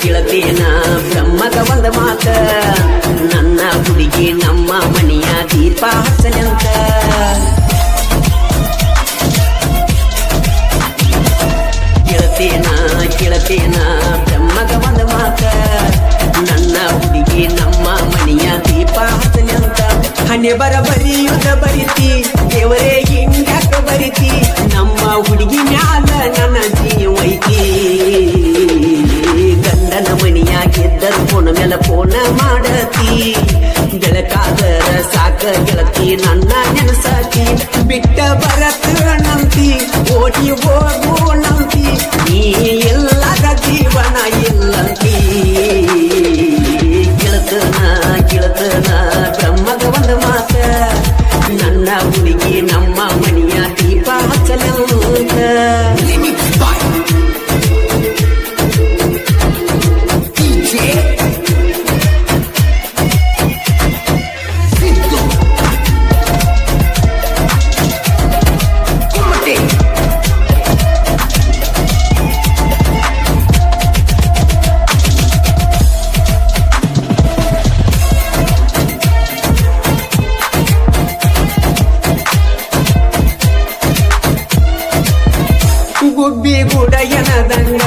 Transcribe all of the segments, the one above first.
ಕೇಳತೇನ ಬ್ರಹ್ಮಗ ಒಂದ ಮಾತ ನನ್ನ ಹುಡುಗಿ ನಮ್ಮ ಮನೆಯ ದೀಪ ಹಚ್ಚಲಂತ ಕೇಳತೇನ ಬ್ರಹ್ಮಗ ಒಂದ ಮಾತ ನನ್ನ ಹುಡುಗಿ ನಮ್ಮ ಮನೆಯ ದೀಪ ಹಚ್ಚಲಂತ ಹಣೆ ಬರಿಯುದ ಬರಿತಿ ದೇವರೇ ಹಿಂಗ್ಯಾಕ ಬರಿತಿ ನಮ್ಮ ಹುಡುಗಿ ಮ್ಯಾಲ ನನ್ನ ಜೀವೈತಿ ಗಂಡನ ಮನಿಯಾಗಿದ್ದರು ಫೋನ್ ಮೇಲೆ ಫೋನ್ ಮಾಡತಿ ಬೆಳಕಾದರ ಸಾಕ ಗೆಳತಿ ನನ್ನ ನೆನಸಾತಿ ಬಿಟ್ಟ ಬರತ ನಂತಿ ಓಡಿ ಹೋಗು ನಂತಿ ನೀ ಎಲ್ಲದ ಜೀವನ ಇಲ್ಲಂತಿ ಗೆಳತನ ಬ್ರಹ್ಮಗ ಒಂದ ಮಾತ ನನ್ನ ಹುಡುಗಿ ನಮ್ಮ ಮನೆಯ ದೀಪ ಹಚ್ಚಲಂತ ಗುಬ್ಬಿ ಗೂಡ ಎನದಂಗ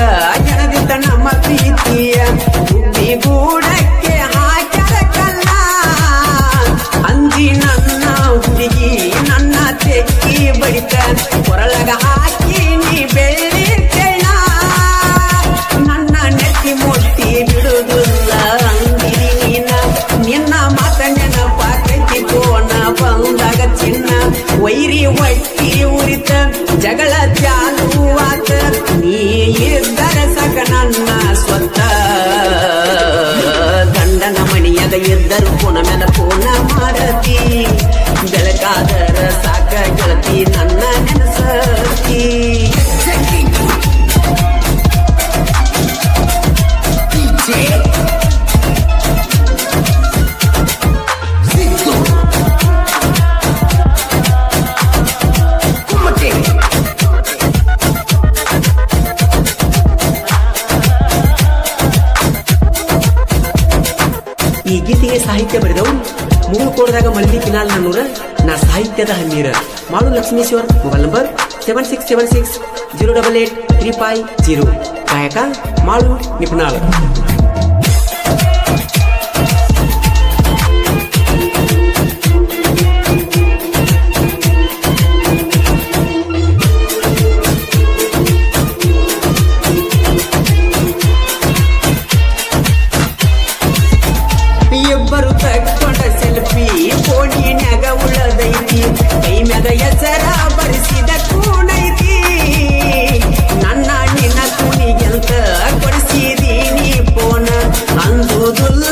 ಎನದಿದ್ದ ನಮ್ಮ ಪ್ರೀತಿಯ ಗುಬ್ಬಿ ಗೂಡಕ್ಕೆ ಹಾಕ್ಯಾರ ಕಲ್ಲ ಅಂಜಿ ನನ್ನ ಹುಡುಗಿ ನನ್ನ ತೆಕ್ಕಿ ಬಡಿತ ಕೊರಳಗ ಹಾಕಿ ನೀ ಬೆಳ್ಳಿ ಕೆಳ ನನ್ನ ನೆತ್ತಿ ಮೊಟ್ಟಿ ಬಿಡುವುದಿಲ್ಲ ಅಂದಿರಿ ನೀನ ನಿನ್ನ ಮಾತ ನೆನಪಾಕೈತಿ ಕೋಣ ಬಂದಾಗ ಚಿನ್ನ ವೈರಿ ಒಟ್ಟಿ ಉರಿತ ಜಗಳ ಚಾಲು ಆತ ನೀ ಇದ್ದರ ಸಕ ನನ್ನ ಸ್ವತ್ತ ಗಂಡನ ಮಣಿಯಾಗ ಇದ್ದರು ಪುನ ಮೇಲೆ ಪೂರ್ಣ ಮಾಡತಿ ಬೆಳಕಾದರ ಸಾಕ ಗೆಳತಿ ನನ್ನ ನೆನಸತಿ ಈ ಗೀತೆಗೆ ಸಾಹಿತ್ಯ ಬರೆದವು ಮೂಗುಕೋಟದಾಗ ಮಲ್ಲಿ ಕಿನಾಲ್ ನನ್ನೂರ ನಾ ಸಾಹಿತ್ಯದ ಹನ್ನೀರ ಮಾಡು ಲಕ್ಷ್ಮೀಶ್ವರ್ ಮೊಬೈಲ್ ನಂಬರ್ 7676088350 ಗಾಯಕ ಮಾಡು ನಿಪುಣಾಳ್ ಇಬ್ಬರು ತಕ್ಕೊಂಡ ಸೆಲ್ಫಿ ಫೋನಿನ್ಯಾಗ ಉಳದೈತಿ ಕೈ ಮ್ಯಾಗ ಹೆಸರ ಬರೆಸಿದ ಕೂಣೈತಿ ನನ್ನ ನಿನ್ನ ಕುಣಿಗೆಂತ ಕೊಡಿಸಿದೀನಿ ಫೋನ ಅಂದುದಿಲ್ಲ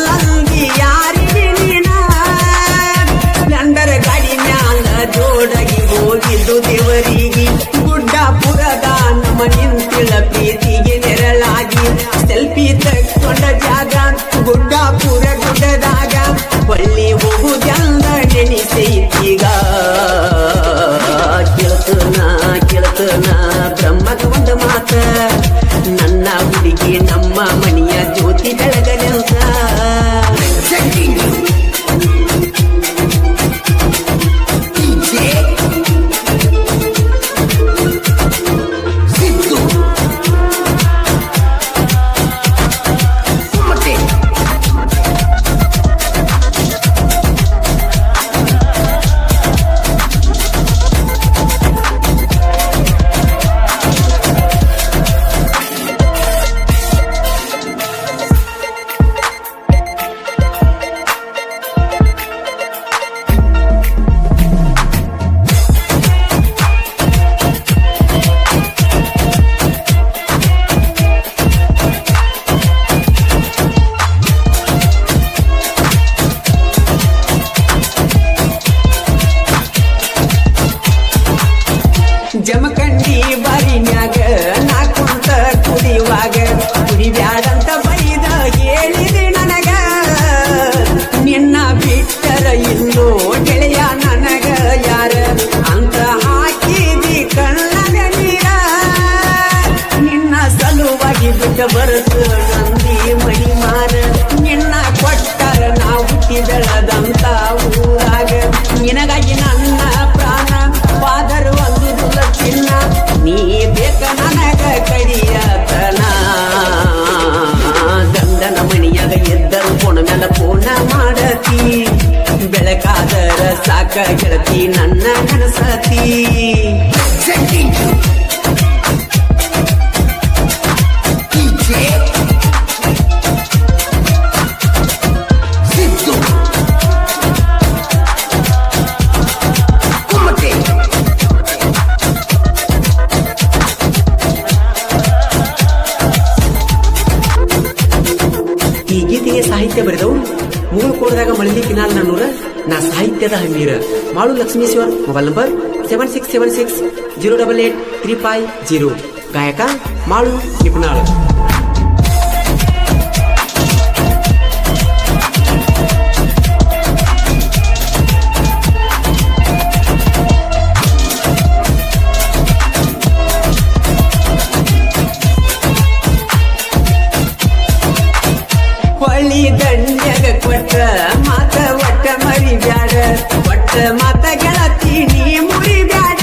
ನನ್ನ ನೆನಸತಿ ಈ ಗೀತೆಗೆ ಸಾಹಿತ್ಯ ಬರೆದವರು ಮುಗುಳ್ಕೋಟದಾಗ ಮಳಲಿ ಕಿನಾಲ್ ನನ್ನೂರ ನಾ ಸಾಹಿತ್ಯದ ಹಮ್ಮೀರ ಮಾಳು ಲಕ್ಷ್ಮೀಶ್ವರ್ ಮೊಬೈಲ್ ನಂಬರ್ 7676 088 350 ಗಾಯಕ ಮಾಳು ನಿಪುಣಾಳ್ ಹೊಳಿ ದಂಡ್ಯಾಗ ಕೊಟ್ಟ ಮಾತ ಒಟ್ಟ ಮರಿ ಬ್ಯಾಡ ಒಟ್ಟ ಮಾತ ಗೆಳತಿ ನೀ ಮುರಿ ಬ್ಯಾಡ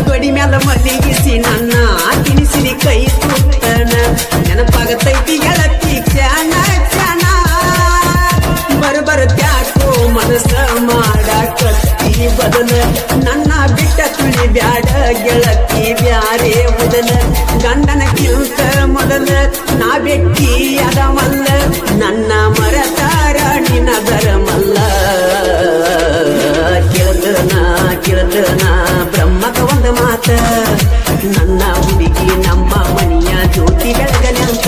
ಕೊಡಿ ಮ್ಯಾಲ ಮಲ್ಲಿಗಿಸಿ ನನ್ನ ತಿನಿಸಿರಿ ಕೈ ತುತ್ತನ ನೆನಪಾಗತೈತಿ ಗೆಳತಿ ಕ್ಷಣ ಕ್ಷಣ ಬರತ್ಯಾಕೋ ಮನಸ್ಸ ಮಾಡಾಕತ್ತಿ ಬದಲ ನನ್ನ ಬಿಟ್ಟ ತುಳಿ ಬ್ಯಾಡ ಗೆಳತಿ ಬ್ಯಾರೆ ಮೊದಲ ಗಂಡನಕ್ಕಿಂತ ಮೊದಲ ನಾ ಬೆಟ್ಟಿ ಅದಮಲ್ಲ ನನ್ನ ಮರತಾರ ನಿನದರ ಮಲ್ಲ ಕೇಳತನ ಬ್ರಹ್ಮಕ ಒಂದ ಮಾತ ನನ್ನ ಹುಡುಗಿ ನಮ್ಮ ಮನೆಯ ಜ್ಯೋತಿ ಬೆಳಗಲಿ ಅಂತ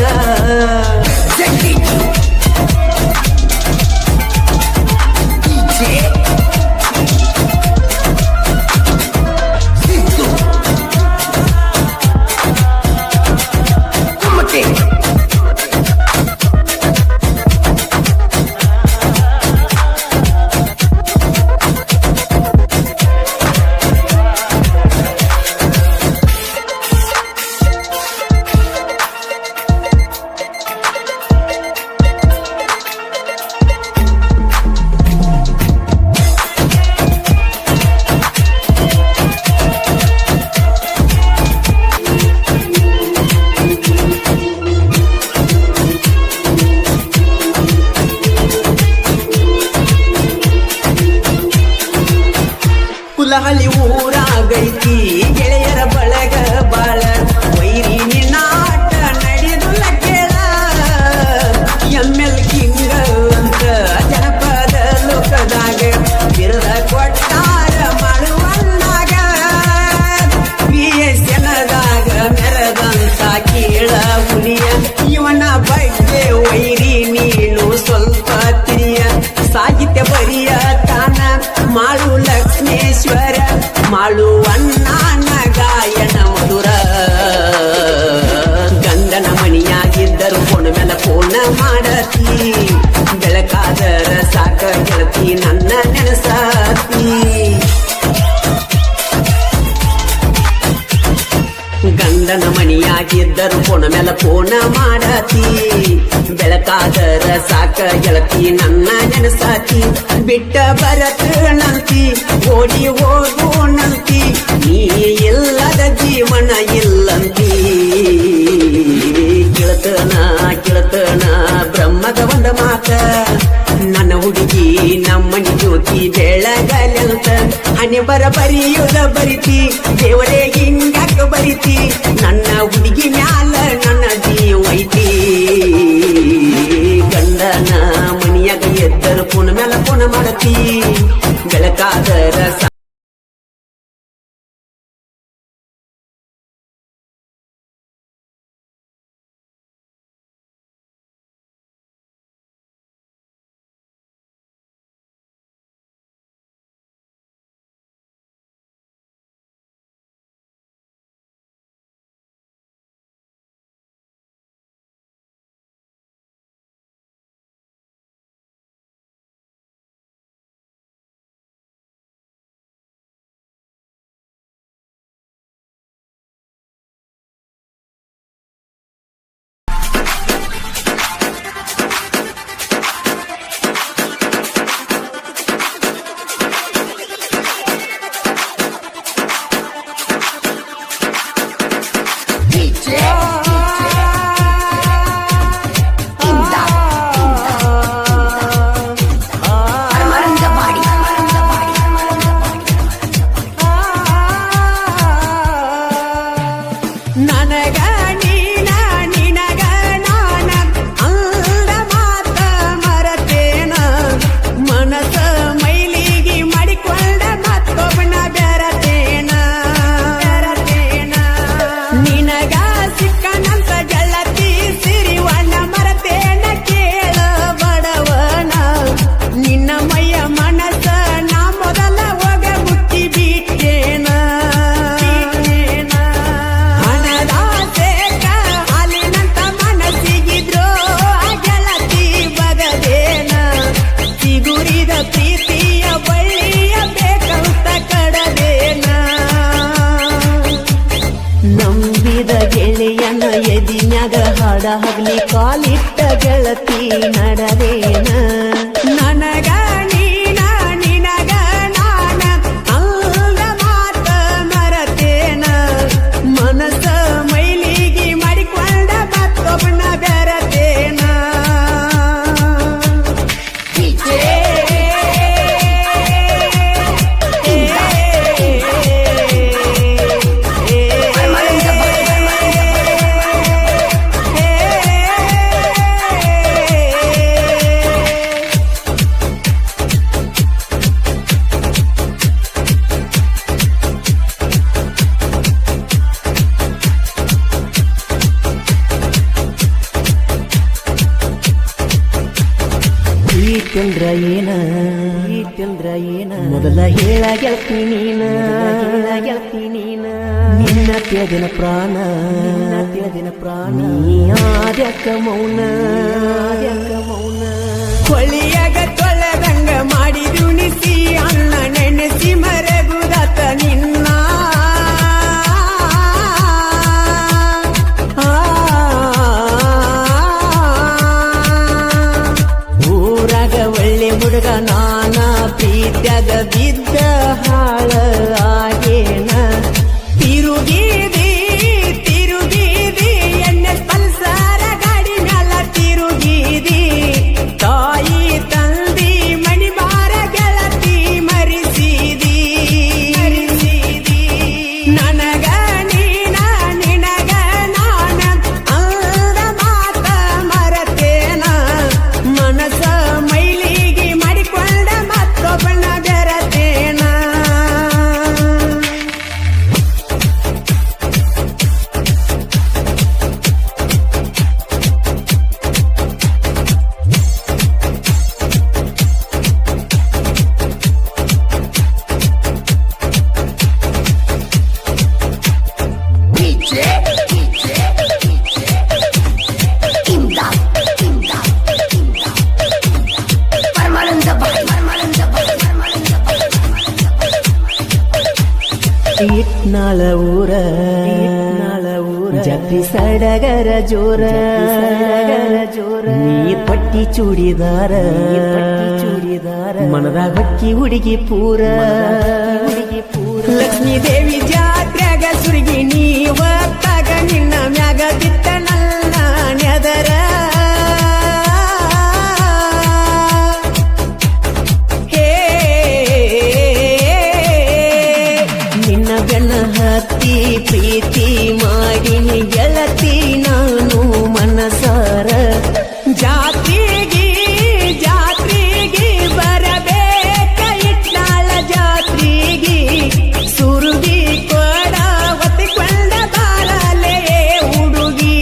ಕುಲಹಳ್ಳಿ ಊರಾಗೈತಿ ಗೆಳೆಯರ ಬಳಗ ಬಾಳ ವೈರಿ ನಿನ್ನಾಟ ನಡೆದುಲ್ಲ ಕೇಳ ಎಮ್ಮೆಲ್ ಕಿಂಗ ಅಂತ ಜನಪದ ಲೋಕದಾಗ ಬಿರದ ಕೊಟ್ಟಾರ ಮಾಡುವನ್ನಾಗ BSNದಾಗ ಮೆರದಂತ ಕೇಳ ಹುಲಿಯ ಇವನ ಬಗ್ಗೆ ವೈರಿ ನೀನು ಸ್ವಲ್ಪ ತಿರಿಯ ಸಾಹಿತ್ಯ ಬರಿಯ ತಾನ ಮಾಳು ಲಕ್ಷ್ಮೇಶ್ವರ ಮಾಳು ಅಣ್ಣನ ಗಾಯನ ಮಧುರ ಗಂಡನ ಮಣಿಯಾಗಿದ್ದರು ಫೋನ್ ಮೇಲೆ ಫೋನ ಮಾಡತಿ ಬೆಳಕಾದರ ಸಾಕ ಗೆಳತಿ ನನ್ನ ನೆನಸಾತಿ ಗಂಡನ ಮಣಿಯಾಗಿದ್ದರು ಫೋನ ಮೇಲೆ ಫೋನ ಮಾಡತಿ ಬೆಳಕಾದರ ಸಾಕ ಗೆಳತಿ ನನ್ನ ನೆನಸಾತಿ ಬಿಟ್ಟ ಬರತನಂತಿ ಓಡಿ ಹೋಗೋಣಂತಿ ನೀ ಇಲ್ಲದ ಜೀವನ ಇಲ್ಲಂತಿ ಕೇಳತನ ಬ್ರಹ್ಮದ ಒಂದ ಮಾತ ನನ್ನ ಹುಡುಗಿ ನಮ್ಮನಿ ಜ್ಯೋತಿ ಬೆಳಗಲಂತ ಹಣೆ ಬರಿಯುದ ಬರಿತಿ ದೇವರೇ ಹಿಂಗಾಕ ಬರಿತಿ ನನ್ನ ಹುಡುಗಿ ಮ್ಯಾಲ ನನ್ನ ಜೀವೈತಿ ಗಂಡನ ಮನಿಯಾಗ ಎದ್ದರು ಪುನ ಮ್ಯಾಲ ಪುನ ಮಾಡತಿ ಬೆಳಕಾದರ ಹಗಲಿ ಕಾಲಿಟ್ಟ ಗೆಳತಿ ನಡದೇನ ನನಗ ನೀನ ನಿನಗ ನಾನ ಅಂದ ಮಾತ ಮರತೇನ ಮನಸ್ಸ ಮೈಲಿಗೆ ಮಾಡಿಕೊಂಡ ಮತ್ತೊಬ್ಬನ ಬೆರತೇನ ಚಂದ್ರ ಏನ ಮೊದಲ ಹೇಳ ಗೆಳತಿ ನೀನ ನಿನ್ನ ತಿಳಿದಿನ ಪ್ರಾಣ ಆದ್ಯಕ ಮೌನ ಹೊಳಿಯಾಗ ತೊಳೆದಂಗ ಮಾಡಿದುಣಿಸಿ ಅನ್ನ ನೆನೆಸಿ ಮರೆಗುದಾತ ನಿನ್ನ ಒಳ್ಳೆ ಹುಡುಗ ನಾನ ಪ್ರೀತ್ಯಾಗ ಬಿದ್ದ ಹಾಳ ಆಗೇನ ತಿರುಗಿದಿ ಎನ್ನ ಪಲ್ಸರ ಗಾಡಿ ಮ್ಯಾಲ ತಿರುಗಿದಿ ತಾಯಿ ತಂದಿ ಮಣಿ ಬಾರ ಗೆಳತಿ ಮರಿಸಿದಿ ನನಗ ನೀನ ನಿನಗ ನಾನ ಅಂದ ಮಾತ ಮರತೇನ ಮನಸ ಮೈಲಿಗೆ ಮಾಡಿಕೊಂಡ ಮತ್ತೊಬ್ಬನ ಬೆರತೇನ ಇಟ್ನಾಳ ಊರ ಜಾತ್ರಿ ಸಡಗರ ಜೋರ ನೀ ಪಟ್ಟಿ ಚೂಡಿದಾರ ಮನದಾಗ ಹೊಕ್ಕಿ ಹುಡುಗಿ ಪೂರ ಲಕ್ಷ್ಮೀ ದೇವಿ ಜಾತ್ರೆಗ ಸುರುಗಿ ನೀವ ತಗ ನಿನ್ನ ಮ್ಯಾಗ ಬಿತ್ತ ನನ್ನ ನೆದರ ಹತ್ತಿ ಪ್ರೀತಿ ಮಾಡಿನಿ ಗೆಳತಿ ನಾನು ಮನಸಾರ ಜಾತ್ರೆಗೆ ಬರಬೇಕ ಇಟ್ನಾಳ ಜಾತ್ರೆಗೆ ಸುರುಗಿ ಕೊಡ ಹೊತ್ತಿಕೊಂಡ ಬಾಳಲೆ ಹುಡುಗಿ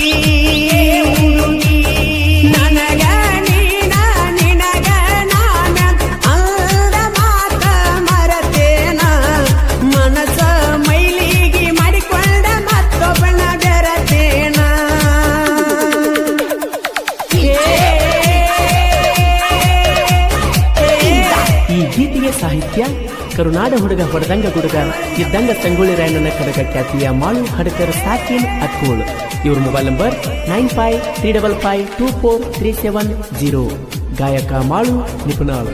ನನಗ ನೀನ ನಿನಗ ನಾನ ಅಂದ ಮಾತ ಮರತೇನ ಮನಸ ಮೈಲಿಗೆ ಮಾಡಿಕೊಂಡ ಮತ್ತೊಬ್ಬನ ಬೆರತೇನ ಈ ಗೀತೆಗೆ ಸಾಹಿತ್ಯ ಕರುನಾಡ ಹುಡುಗ ಹೊಡೆದಂಗ ಗುಡುಗ ಇದ್ದಂಗ ಸಂಗೊಳ್ಳಿ ರಾಯಣ್ಣನ ಕಡಗ ಖ್ಯಾತಿಯ ಮಾಳು ಹಡಕರ್ ಸಾಕಿನ್ ಅಕ್ಕೂಳು. ಇವ್ರ ಮೊಬೈಲ್ ನಂಬರ್ 9535524370. ಗಾಯಕ ಮಾಳು ನಿಪುಣಾಳು.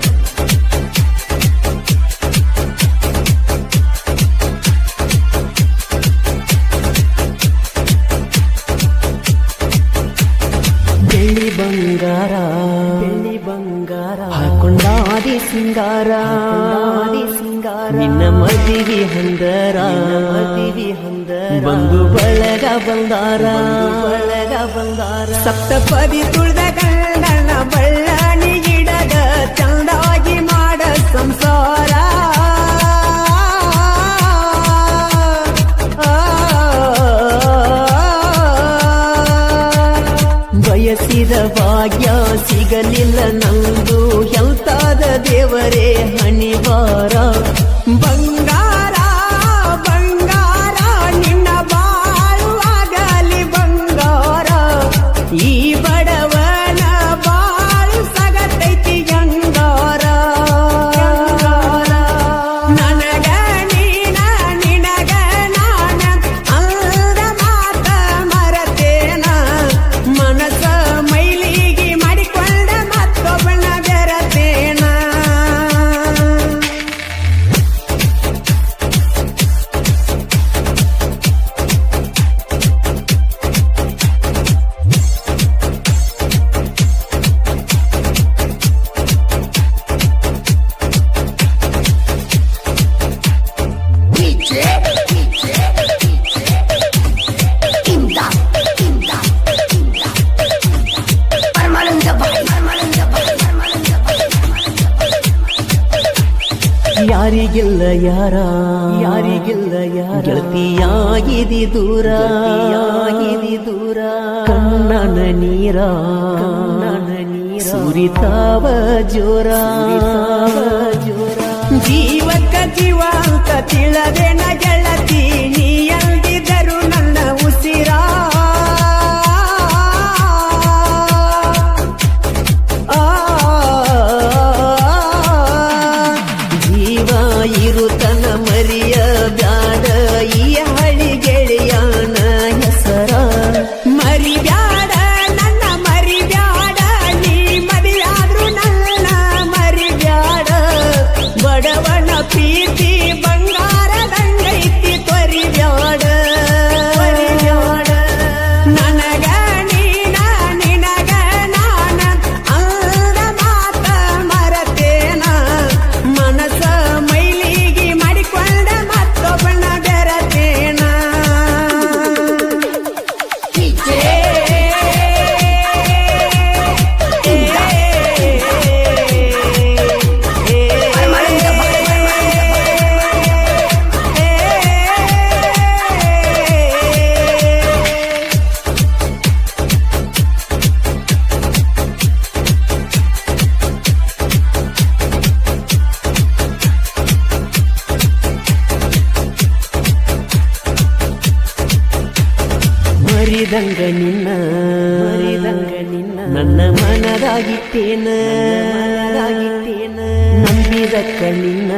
ಬೆಳ್ಳಿ ಬಂಗಾರ ಹಾಕೊಂಡಾದಿ ಸಿಂಗಾರ ನಿನ್ನ ಮದಿವಿ ಹಂದರ ಬಂದು ಬಳಗ ಬಂದಾರ ಸಪ್ತಪದಿ ತುಳ್ದ ಗಂಡನ ಬಳ್ಳಾನಿ ಗಿಡದ ಚಂದಾಗಿ ಮಾಡ ಸಂಸಾರ ಬಯಸಿದ ಭಾಗ್ಯ ಸಿಗಲಿಲ್ಲ ನಂದು ಎಂತಾದ ದೇವರೇ ಹಣಿವಾರ ಬಂಗಾರ ನಿನ್ನ ಬಾಳುವಾಗಲಿ ಬಂಗಾರ ಈ ಬಡವನ ಬಾಳು ಸಗತೈತಿ ಗಂಗಾರ ನನಗ ನೀನ ನಿನಗ ನಾನ ಅಂದ ಮಾತ ಮರತೇನ ಮನಸ ಯಾರ ಯಾರಿಗಿಲ್ಲ ಯಾರ ಗೆಳತಿಯಾಗಿದಿ ದೂರ ಕಣ್ಣನ ನೀರ ಸುರಿತಾವ ಜೋರ ಜೀವಕ್ಕ ಜೀವ ಅಂತ ತಿಳದೇನ ಗೆಳತಿ ನೀ ಅಂದಿದರು ನನ್ನ ಉಸಿರ ಜೀವ ಇರುತನ ಮರಿಯ ಬ್ಯಾಡ ಈ ಹಳಿ ಗೆಳೆಯನ ಹೆಸರ ಮರಿ ಬ್ಯಾಡ ನನ್ನ ಮರಿ ಬ್ಯಾಡ ನೀ ಮರಿಯಾದ್ರು ನನ್ನ ಮರಿ ಬ್ಯಾಡ ಬಡವನ ಪ್ರೀತಿ ಬಂಗಾರದಂಗೈತಿ ತ್ವರಿ ಬ್ಯಾಡ ನನಗ ನೀನ ನಿನಗ ನಾನ ಅಂದ ಮಾತ ಮರತೇನ ಮನಸ ಮೈಲಿಗಿ ಮಾಡಿಕೊಂಡ ಮತ್ತೊಬ್ಬನ ಬೆರತೇನ ಮರಿದಂಗ ನಿನ್ನ ನನ್ನ ಮನದಾಗಿತ್ತೇನ ನಂಬಿದಕ್ಕ ನಿನ್ನ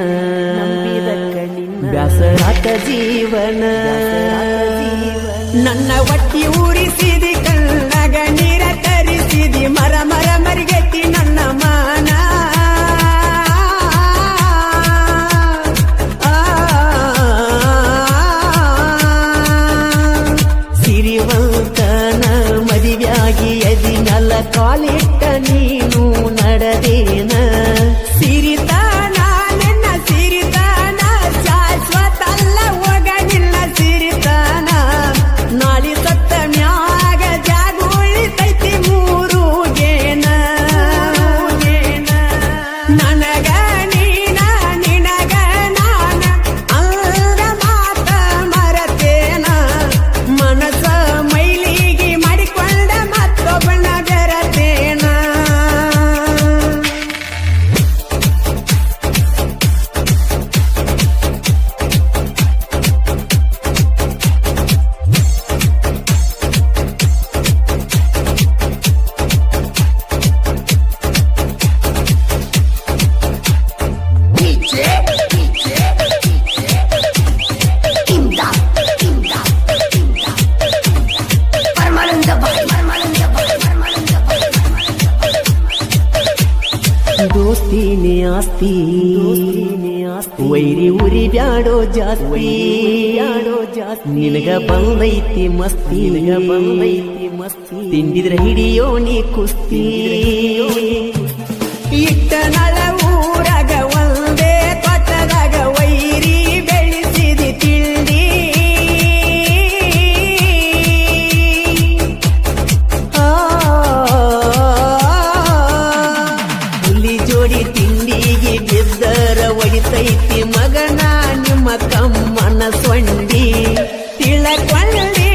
ಬ್ಯಾಸರಾತ ಜೀವನ ನನ್ನ ಒಟ್ಟಿ ಊರಿಸಿದಿ ಕಣ್ಣಗ ನೀರ ತರಿಸಿದಿ ಮರ ಮರ ಮರಿಗೆತ್ತಿ ನನ್ನ ಮಾನ ಸಿರಿವಂತನ ಮದಿವ್ಯಾಗಿ ಎದಿನಲ್ಲ ಕಾಲಿಟ್ಟ ನೀನು ನಡೆದೇನ ಸಿರಿತಾನ ನಿನ್ನ ಸಿರಿತಾನ ಶಾಶ್ವತ ಅಲ್ಲ ಹೋಗಲಿಲ್ಲ ಸಿರಿತಾನ ನಾಳಿ ಸತ್ತ ಮ್ಯಾಗ ಜಾಗ ಉಳಿತೈತಿ ಮೂರು ಗೇನ ನನಗ ನೀನ ನಿನಗ ನಾನ ಅಂದ ಮಾತ ಮರತೇನ ಮನಸ ಮೈಲಿಗಿ ಮಾಡಿಕೊಂಡ ಮತ್ತೊಬ್ಬನ ಬೆರತೇನ ದೋಸ್ತಿನೇ ಆಸ್ತಿ ವೈರಿ ಉರಿ ಬ್ಯಾಡೋ ಜಾಸ್ತಿ ನಿನಗ ಬಂದೈತಿ ಮಸ್ತಿ ತಿಂದಿದ್ರ ಹಿಡಿಯೋ ನೀ ಕುಸ್ತಿ ಇಟ್ಟ ನಳ ಊರಾಗ ಒಂದೇ ತೋಟದಾಗ ವೈರಿ ಬೆಳೆಸಿದಿ ತಿಳ್ದಿ ಹುಲಿ ಜೋಡಿ ತಿಂಡಿಗೆ ಬಿದ್ದರ ಒಡಿತೈತಿ ಮಗನ ನಿಮ್ಮ ಕಮ್ಮನ ಸೊಂಡಿ ತಿಳಕೊಂಡಿ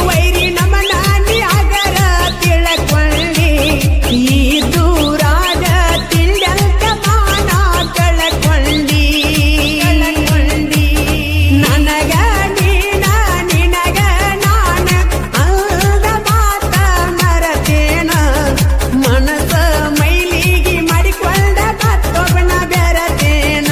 ವೈರಿ ನಮ್ಮ ನಾನಿ ಆಗರ ತಿಳಕೊಂಡಿ ಈ ದೂರಾಗ ತಿಳ್ದಂತ ಮಾನ ಕಳಕೊಂಡಿ ನನಗ ನೀನ ನಿನಗ ನಾನ ಅಂದ ಮಾತ ಮರತೇನ ಮನಸ ಮೈಲಿಗಿ ಮಾಡಿಕೊಂಡ ಮತ್ತೊಬ್ಬನ ಬೆರತೇನ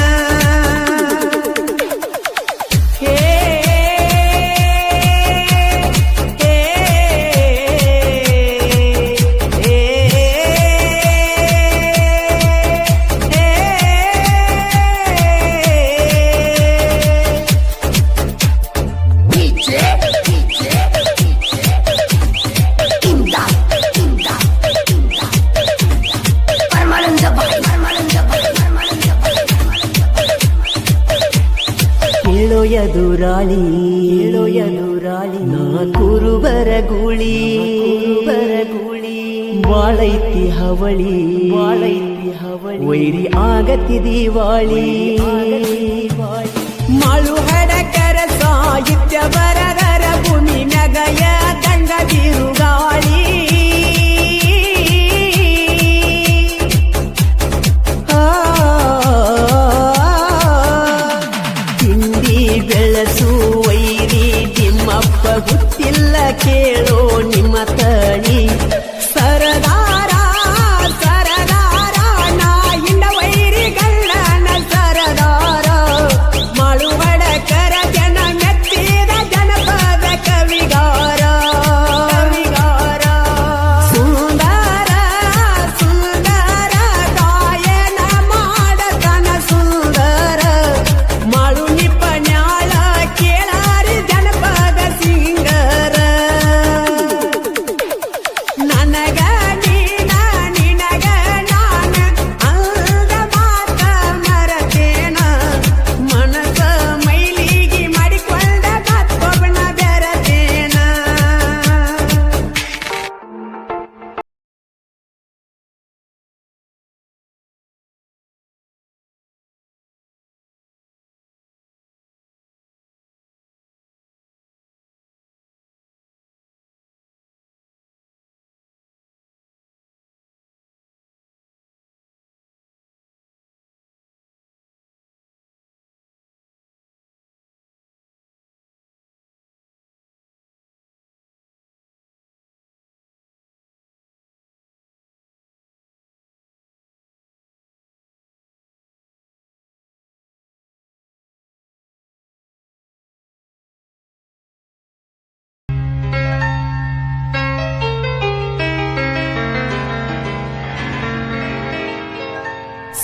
ಹೇಳೋ ಎದುರಾಳಿ ನಾ ಕುರುಬರ ಗೂಳಿ ಬಾಳೈತಿ ಹವಳಿ ವೈರಿ ಆಗತಿ ದಿವಾಳಿ ಮಾಳು ಹಡಕರ ಸಾಹಿತ್ಯ ಬರದರ ಭೂಮಿ ನಗಯ ದಂಗ ಬಿರುಗಾಳಿ ತಿಂಡಿ ಬೆಳಸು ವೈರಿ ನಿಮ್ಮಪ್ಪ ಗೊತ್ತಿಲ್ಲ ಕೇಳೋ ನಿಮ್ಮ ತಳಿ ಸರದಾರ ಸರದಾರ ನಾ ಹಿಂಡ ವೈರಿ ಗಳ್ಳನ ಸರದಾರ ಮಾಳು ಹಡಕರ ಜನ ಮೆತ್ತಿದ ಜನಪದ ಕವಿಗಾರ ಕವಿಗಾರ ಸುಂದರ ಸುಂದರ ಗಾಯನ ಮಾಡತನ ಸುಂದರ ಮಾಳು ನಿಪನ್ಯಾಳ ಕೇಳಾರಿ ಜನಪದ ಸಿಂಗರ ನನಗ ನೀನ ನಿನಗ ನಾನ ಅಂದ ಮಾತ ಮರತೇನ ಮನಸ ಮೈಲಿಗಿ ಮಾಡಿಕೊಂಡ ಮತ್ತೊಬ್ಬನ ಬೆರತೇನ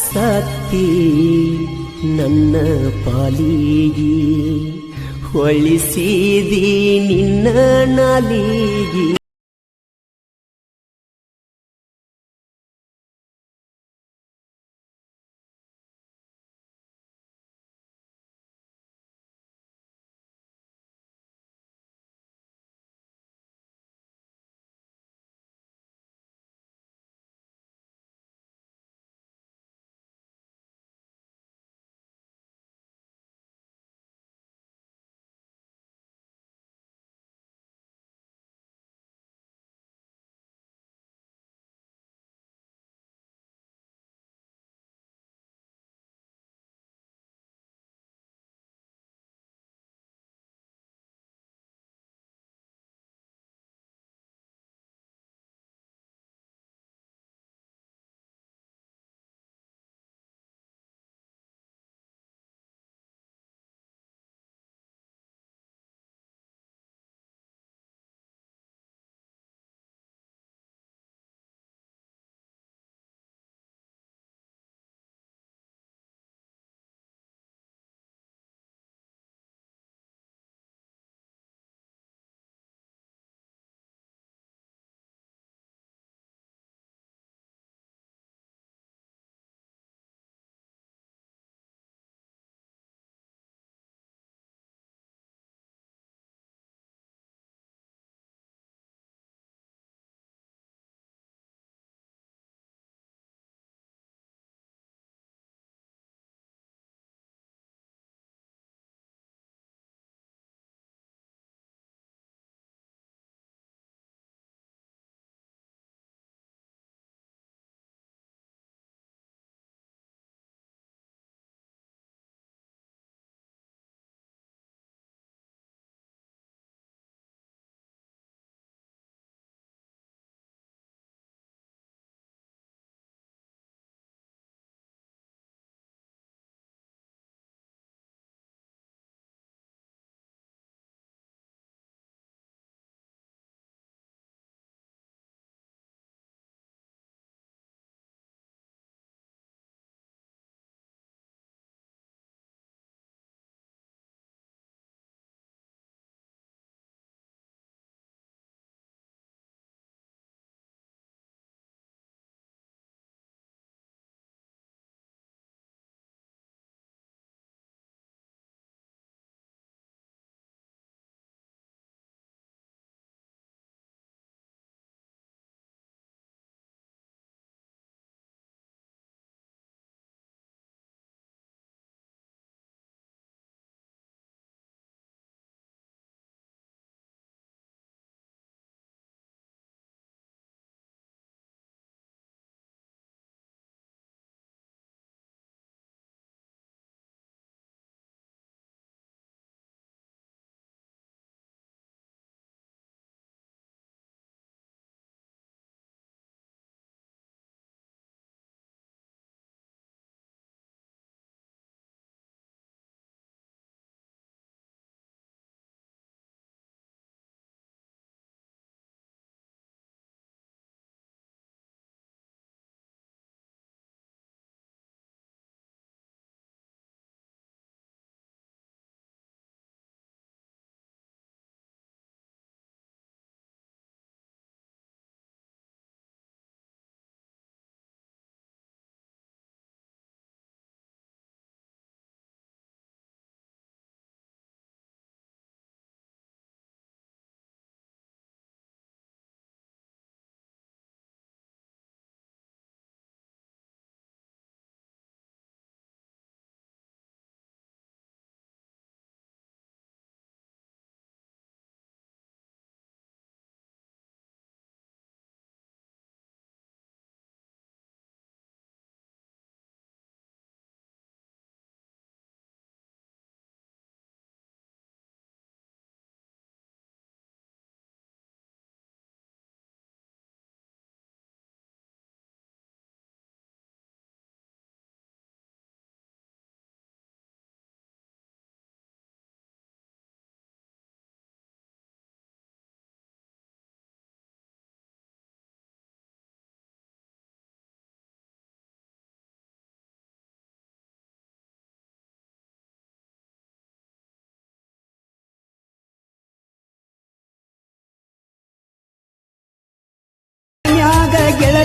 ಸತ್ತಿ ನನ್ನ ಪಾಲಿಗಿ ಹೊಳಿಸಿದಿ ನಿನ್ನ ನಾಲಿಗಿ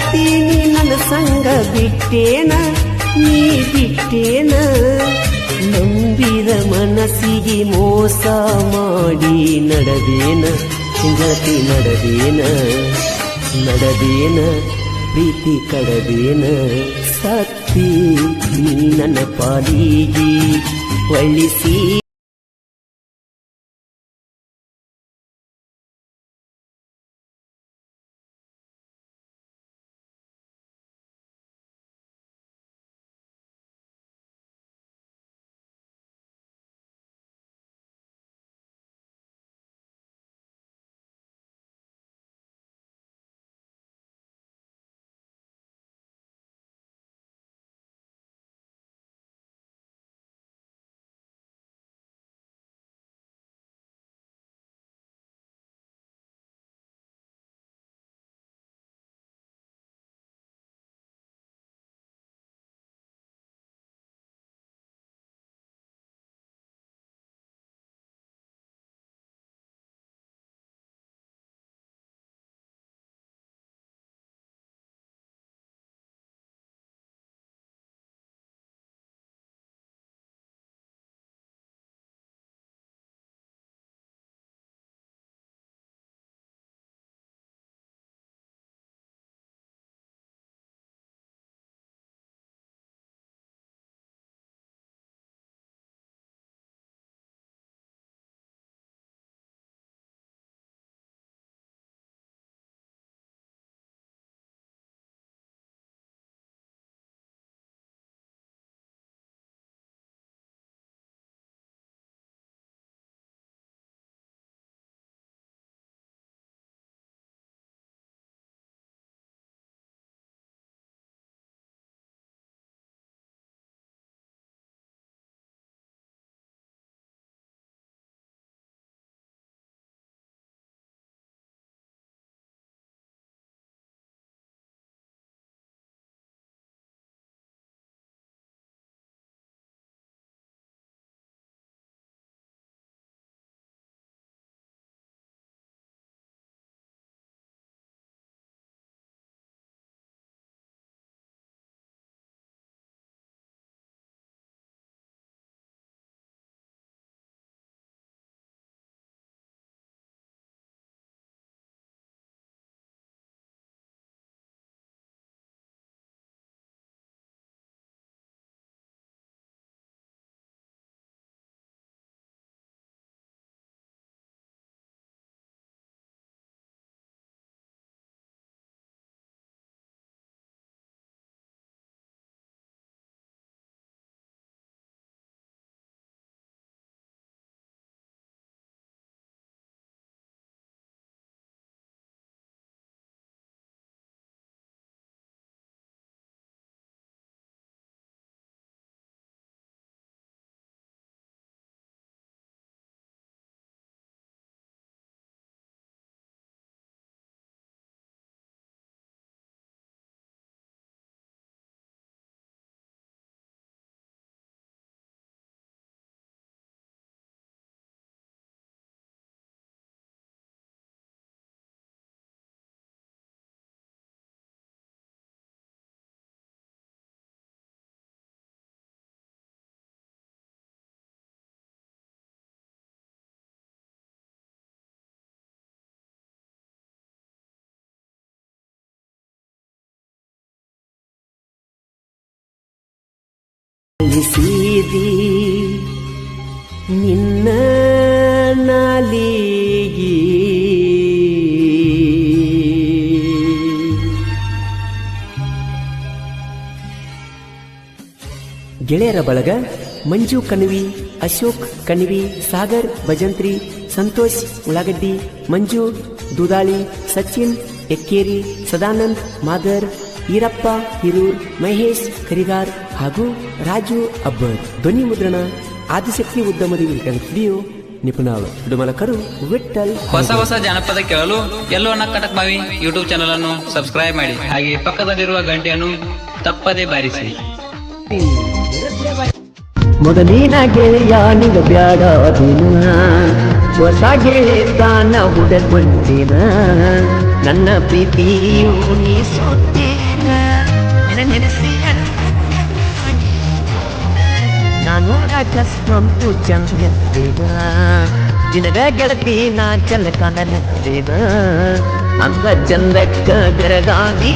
ಗೆಳತಿ ನೀ ನನ್ನ ಸಂಗ ಬಿಟ್ಟೇನ ನೀ ಬಿಟ್ಟೇನ ನಂಬಿದ ಮನಸ್ಸಿಗೆ ಮೋಸ ಮಾಡಿ ನಡೆದೇನ ಗೆಳತಿ ನಡೆದೇನ ಪ್ರೀತಿ ಕಡದೇನ ಸತ್ತಿ ನೀ ನನ್ನ ಪಾಲಿಗೆ ಒಳಿಸಿ ಅಲಿಸಿದಿ ನಿನ್ನ ನಾಲಿಗೆ ಗೆಳೆಯರ ಬಳಗ ಮಂಜು ಕಣಿವಿ, ಅಶೋಕ್ ಕಣಿವಿ, ಸಾಗರ್ ಭಜಂತ್ರಿ, ಸಂತೋಷ್ ಉಳ್ಳಾಗಡ್ಡಿ, ಮಂಜು ದುದಾಳಿ, ಸಚಿನ್ ಎಕ್ಕೇರಿ, ಸದಾನಂದ್ ಮಾದರ್, ಈರಪ್ಪ ಹಿರೂರ್, ಮಹೇಶ್ ಕರಿಗಾರ್ ಹಾಗೂ ರಾಜು ಅಬ್ಬರ್. ಧ್ವನಿ ಮುದ್ರಣ ಆದಿಶಕ್ತಿ ಉದ್ಯಮದ ಸ್ಟುಡಿಯೋ ನಿಪುಣರು ಡುಮಲಕರು ವಿಠಲ್. ಹೊಸ ಜಾನಪದ ಕೇಳಲು ಎಲ್ಲೋ ಅಣ್ಣ ಕಟಕ್ ಬಾವಿ ಯೂಟ್ಯೂಬ್ ಚಾನಲ್ ಅನ್ನು ಸಬ್ಸ್ಕ್ರೈಬ್ ಮಾಡಿ, ಹಾಗೆ ಪಕ್ಕದಲ್ಲಿರುವ ಗಂಟೆಯನ್ನು ತಪ್ಪದೇ ಬಾರಿಸಿ. ಮೊದಲಿನ ಗೆಳೆಯ ನಿಗ ಬ್ಯಾಡ ದಿನ, ಹೊಸ ಗೆಳೆತನ ಹುಡುಕೊಂತಿನ, ನನ್ನ ಪ್ರೀತಿಯು ನೀ ಸೊತ್ತೆ ನೆನೆಸಿಯ ನಾನು ಅಕಸ್ಮಾತ್ ಚಂದ ದಿನದ ಗೆಳತಿ ನಾ ಚಂದ ಕಾಣಲಿದ್ದೇನ ಅಂದ ಚಂದಕ್ಕ ಬೆರಗಾಗಿ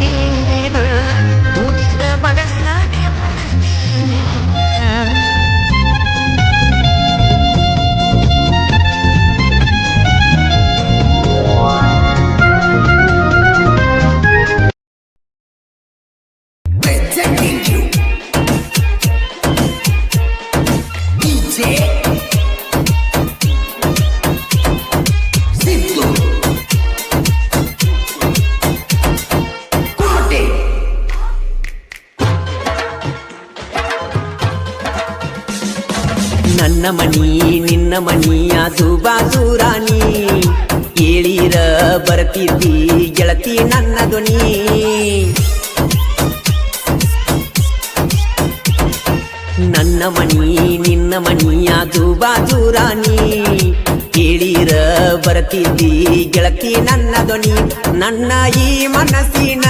ನನ್ನ ಮನಿ ನಿನ್ನ ಮನಿ ಆಜು ಬಾಜು ರಾಣಿ ಕೇಳಿರ ಬರ್ತಿದ್ದಿ ಗೆಳತಿ ನನ್ನ ಧ್ವನಿ ನನ್ನ ಮನಿ ನಿನ್ನ ಮನಿ ಆಜು ಬಾಜು ರಾಣಿ ಕೇಳಿರ ಬರ್ತಿದ್ದಿ ಗೆಳತಿ ನನ್ನ ಧ್ವನಿ ನನ್ನ ಈ ಮನಸ್ಸಿನ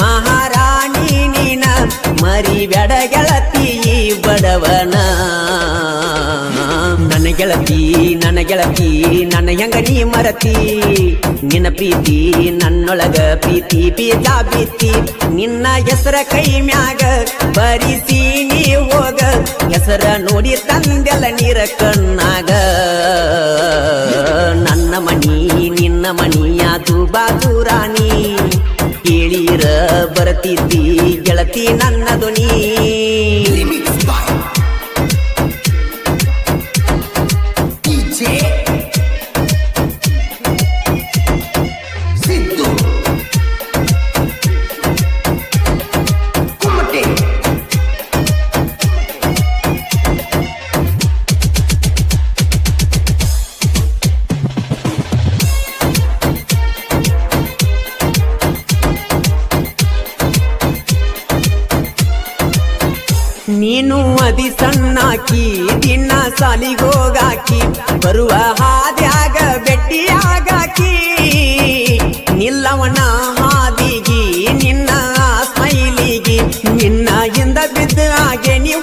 ಮಹಾರಾಣಿ ನೀನ ಮರಿಬೇಡ ಗೆಳತಿ ಈ ಬಡವನ ನನ್ನ ಗೆಳತಿ ನನ್ನ ಹೆಂಗ ನೀ ಮರತಿ ನಿನ್ನ ಪ್ರೀತಿ ನನ್ನೊಳಗ ಪ್ರೀತಿ ಬೀಜ ಬಿತ್ತಿ ನಿನ್ನ ಹೆಸರ ಕೈ ಮ್ಯಾಗ ಬರಿಸಿ ನೀ ಹೋಗ ಹೆಸರ ನೋಡಿ ತಂದೆಲ್ಲ ನೀರ ಕಣ್ಣಾಗ ನನ್ನ ಮನಿ ನಿನ್ನ ಮನಿಯಾದು ಬಾಜು ರಾಣಿ ಕೇಳಿರ ಬರ್ತಿದ್ದಿ ಗೆಳತಿ ನನ್ನ ಧ್ವನಿ ನೀನು ಅದಿ ಸಣ್ಣಾಕಿ ದಿನ ಸಾಲಿಗೋಗಾಕಿ ಬರುವ ಹಾದ್ಯಾಗ ಬೆಟ್ಟಿಯಾಗಾಕಿ ನಿಲ್ಲವನ ಹಾದಿಗಿ ನಿನ್ನ ಸ್ಮೈಲಿಗಿ ನಿನ್ನ ಹಿಂದ ಬಿದ್ದ ಹಾಗೆ ನೀ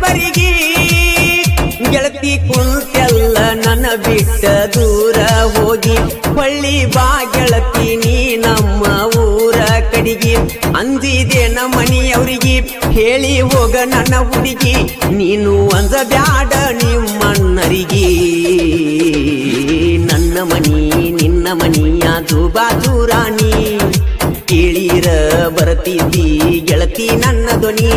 ಬರಿಗಿ ಗೆಳತಿ ಕುಂತೆಲ್ಲ ನನ್ನ ಬಿಟ್ಟ ದೂರ ಹೋಗಿ ಹೊಳ್ಳಿ ಬಾ ಗೆಳತಿ ನೀ ನಮ್ಮ ಊರ ಕಡಿಗಿ ಅಂದಿದೇನ ಮನಿಯವರಿಗೆ ಹೇಳಿ ಹೋಗ ನನ್ನ ಹುಡುಗಿ ನೀನು ಅಂದ ಬ್ಯಾಡ ನಿಮ್ಮಣ್ಣರಿಗೆ ನನ್ನ ಮನಿ ನಿನ್ನ ಮನಿಯಾದು ಬಾಜು ರಾಣಿ ಕೇಳಿರ ಬರ್ತಿದ್ದಿ ಗೆಳತಿ ನನ್ನ ಧ್ವನಿ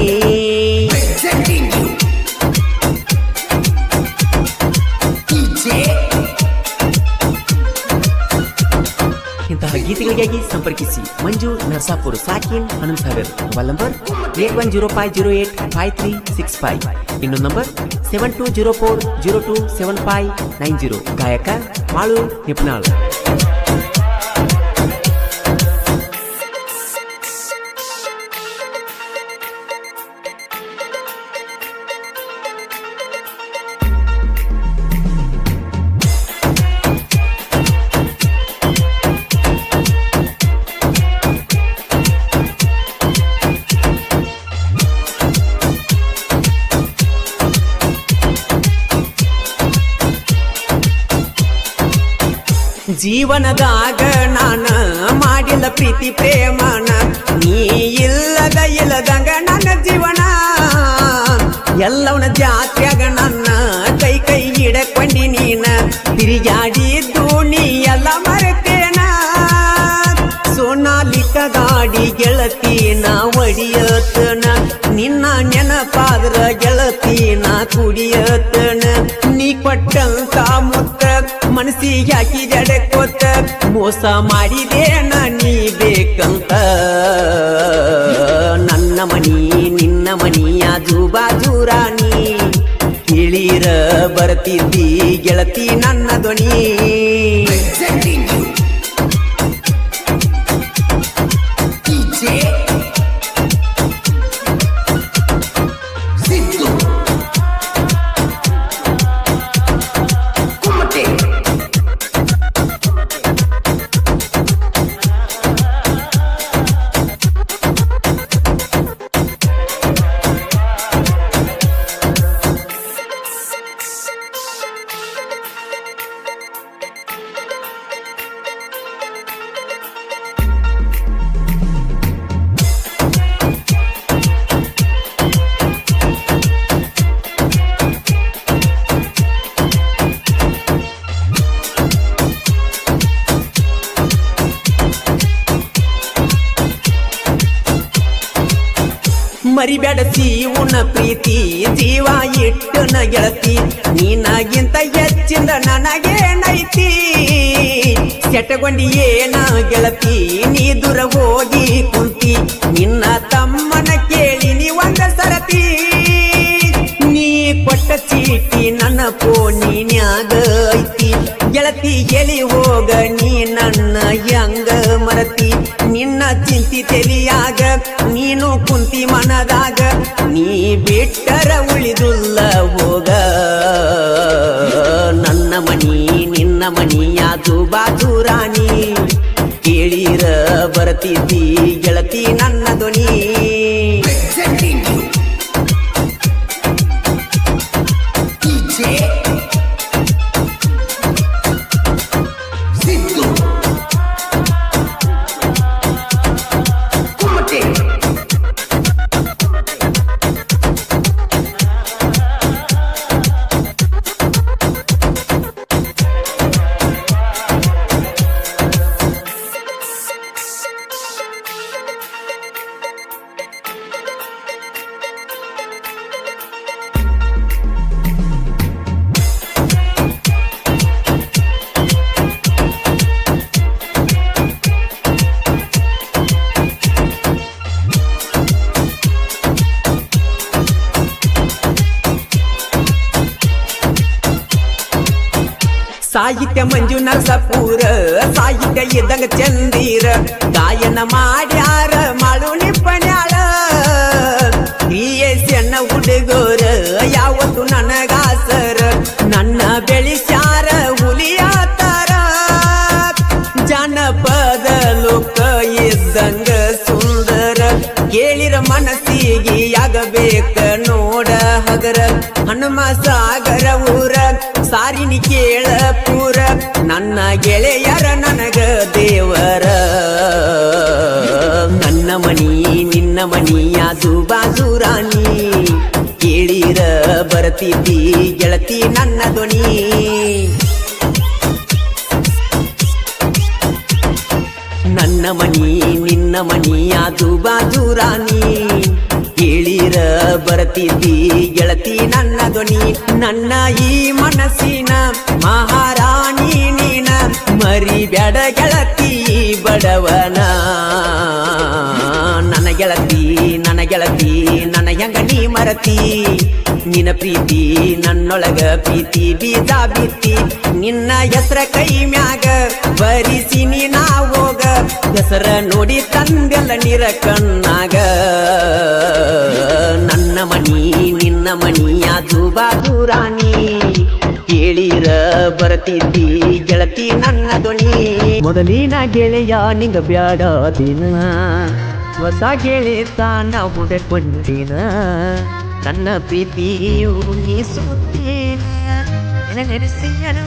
ಇಂತಹ ಗೀತೆಗಳಿಗಾಗಿ ಸಂಪರ್ಕಿಸಿ ಮಂಜು ನರ್ಸಾಪುರ್ ಸಾಕಿನ್ 11,000 ಮೊಬೈಲ್ ನಂಬರ್ 8105085365 ಇನ್ನೊಂದು ನಂಬರ್ 7204027590 ಗಾಯಕ ಮಾಳು ನಿಪ್ನಾಳ್ ಜೀವನದಾಗ ನಾನ ಮಾಡಿಲ್ಲ ಪ್ರೀತಿ ಪ್ರೇಮನ ನೀ ಇಲ್ಲದಂಗ ನನ್ನ ಜೀವನ ಎಲ್ಲವನ ಜಾತ್ಯಾಗ ನನ್ನ ಕೈ ಹಿಡಕೊಂಡಿ ನೀನ ತಿರುಗಾಡಿದ್ದು ನೀ ಎಲ್ಲ ಮರೆತೇನ ಸೋನಾಲಿಕ ಗಾಡಿ ಗೆಳತಿನ ಒಡಿಯತನ ನಿನ್ನ ನೆನಪಾದ್ರ ಗೆಳತಿನ ಕುಡಿಯತನ ನೀ ಕೊಟ್ಟಂತ ಮುತ್ತ ಮನಸ್ಸಿಗೆ ಹಾಕಿ ಜಡಕೋತ ಮೋಸ ಮಾಡಿದೇನ ನೀ ಬೇಕಂತ ನನ್ನ ಮನಿ ನಿನ್ನ ಮನಿಯಾಜು ಬಾಜು ರಾಣಿ ಕೇಳಿರ ಬರ್ತಿದ್ದಿ ಗೆಳತಿ ನನ್ನ ಧ್ವನಿ ಮರಿಬೇಡ ಜೀವನ ಪ್ರೀತಿ ಜೀವ ಇಟ್ಟನ ಗೆಳತಿ ನೀನಾಗಿಂತ ಹೆಚ್ಚಿಂದ ನನಗೇನೈತಿ ಸೆಟಗೊಂಡಿ ಏನ ಗೆಳತಿ ನೀ ದೂರ ಹೋಗಿ ಕುಂತಿ ನಿನ್ನ ತಮ್ಮನ ಕೇಳಿ ನೀ ಒಂದ ಸರತಿ ನೀ ಕೊಟ್ಟ ಚೀಟಿ ನನ್ನ ಫೋನಿನ್ಯಾಗ ಐತಿ ಗೆಳತಿ ಎಲಿ ಹೋಗ ನೀ ನನ್ನ ಹೆಂಗ ಮರತಿ ನಿನ್ನ ಚಿಂತಿ ತೆಲಿಯಾಗ ನೀನು ಕುಂತಿ ಮನದಾಗ ನೀ ಬಿಟ್ಟರ ಉಳಿದುಲ್ಲ ಹೋಗ ನನ್ನ ಮನಿ ನಿನ್ನ ಮನಿ ಯಾದು ಬಾಜು ರಾಣಿ ಕೇಳಿರ ಬರತಿದ್ದಿ ಗೆಳತಿ ನನ್ನ ಧ್ವನಿ ಸಾಹಿತ್ಯ ಮಂಜುನಾಥ ಪೂರ ಸಾಹಿತ್ಯ ಇದ್ದಂಗ ಚಂದೀರ ಗಾಯನ ಮಾಡ್ಯಾರ ಮಾಡು ನಿಪ್ಪಣ್ಯಾಳ ಕ್ರಿಯೇಷನ್ ಹುಡುಗೋರ ಯಾವತ್ತು ನನಗಾಸರ ನನ್ನ ಬೆಳಿಸ್ಯಾರ ಹುಲಿಯಾತಾರ ಜನಪದ ಲೋಕ ಇದ್ದಂಗ ಸುಂದರ ಕೇಳಿರ ಮನಸ್ಸಿಗೆ ಆಗಬೇಕ ನೋಡ ಹಗರ ಹನುಮ ಸಾಗರ ಊರ ಸಾರಿನಿ ಕೇಳ ಪೂರ ನನ್ನ ಗೆಳೆಯರ ನನಗ ದೇವರ ನನ್ನ ಮನಿ ನಿನ್ನ ಮನಿ ಯಾದು ಬಾಜು ರಾಣಿ ಕೇಳಿರ ಬರತಿದ್ದಿ ಗೆಳತಿ ನನ್ನ ಧ್ವನಿ ನನ್ನ ಮನಿ ನಿನ್ನ ಮನಿ ಯಾದು ಬಾಜು ರಾಣಿ ಕೇಳಿರ ಬರತಿದ್ದಿ ಗೆಳತಿ ನನ್ನ ಧ್ವನಿ ನನ್ನ ಈ ಮನಸ್ಸಿನ ಮಹಾರಾಣಿ ನೀನ ಮರಿಬೇಡ ಗೆಳತಿ ಬಡವನ ನನ್ನ ಗೆಳತಿ ನನ್ನ ಹೆಂಗ ನೀ ಮರತಿ ನಿನ್ನ ಪ್ರೀತಿ ನನ್ನೊಳಗ ಪ್ರೀತಿ ಬೀಜ ಬಿತ್ತಿ ನಿನ್ನ ಹೆಸರ ಕೈ ಮ್ಯಾಗ ಬರಿಸಿ ನಾ ಹೋಗ ಹೆಸರ ನೋಡಿ ತಂದೆಲ್ಲ ನೀರ ಕಣ್ಣಾಗ ನನ್ನ ಮನಿ ನಿನ್ನ ಮನಿ ಯಾದು ಬಾಜು ರಾಣಿ ಕೇಳಿರ ಬರತಿದ್ದಿ ಗೆಳತಿ ನನ್ನ ಧ್ವನಿ ಮೊದಲಿನ ಗೆಳೆಯ ನಿಂಗ ಬ್ಯಾಡ ದಿನ ಹೊಸ ಗೆಳೆತನ ಹುಡುಕೊಂಡಿನ ನನ್ನ ಪ್ರೀತಿಯು ನೀ ಸುತ್ತೇನ ನೆನೆಸಿಯನು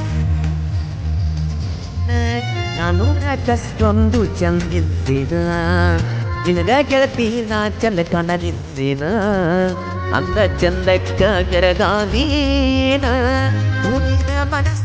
ನಾನು ಕಷ್ಟೊಂದು ಚಂದಿದ್ದಿನ ನಿನಗ ಗೆಳತಿ ನಾ ಚಂದ ಕಾಣಲಿದ್ದಿನ ಅಂದ ಚಂದಕ್ಕ ಬೆರಗಾದೀನ ಮನಸ್ಸ